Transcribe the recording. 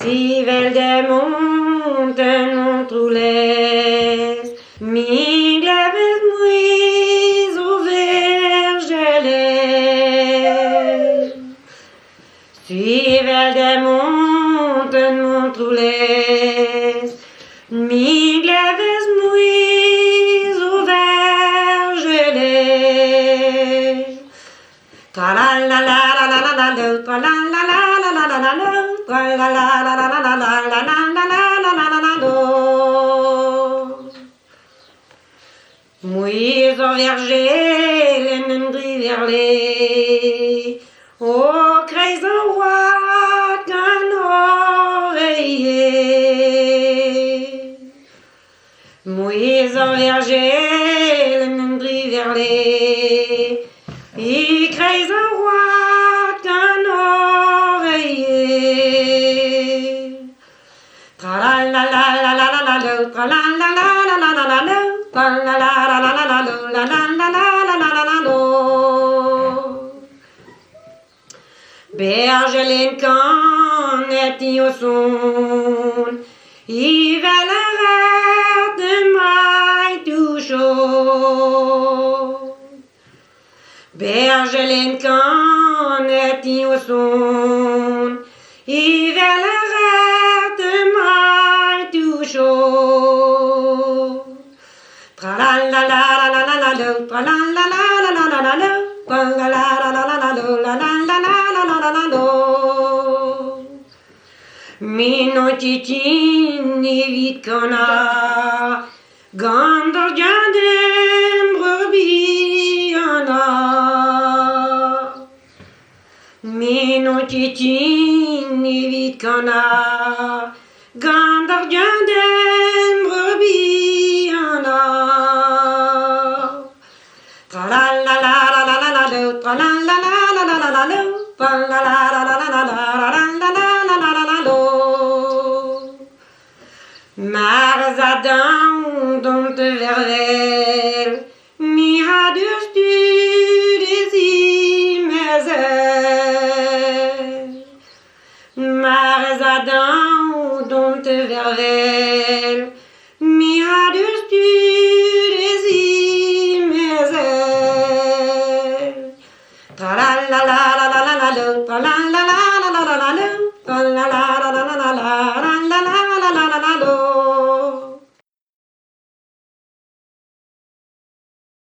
Si vel de monten ontrules, mi glevet muiz o vergeles. Si vel de monten ontrules, mi glevet muiz o vergeles. Tra-la-la-la-la-la-la-la-la, tra-la-la-la-la-la-la-la-la, tra-la-la-la-la-la-la-la-la-la-la-la-la. Muiz o vergelen en driverle, o kreiz an oad gant oreiller. Muiz o vergelen en driverle, i kreiz an oad gant oreiller. Tra-la-la-la-la-la-la-la, tra-la-la-la-la-la-la-la, tra-la-la-la-la-la-la-la-la-la-la-la. Bergelen kanet i o son, i vel a ret de mai tou chaude. Bergelen kanet i o son, i vel a ret de mai tou chaude. Tra-la-la-la-la-la-la-la, tra-la-la-la-la-la-la-la, tra-la-la-la-la-la-la-la-la-la-la-la. Mi no titin evit canard, gant ur diadem brebis anard. Mi no titin evit canard, gant ur diadem brebis anard. Tra-la-la-la-la-la-la-la, tra-la-la-la-la-la-la-la, tra-la-la-la-la-la-la-la-la-la-la. Marzadan dont te vervel, mi ha de studes i mezel. Marzadan dont te vervel, mi ha de studes i mezel. Tra-la-la-la-la-la-la, tra-la-la.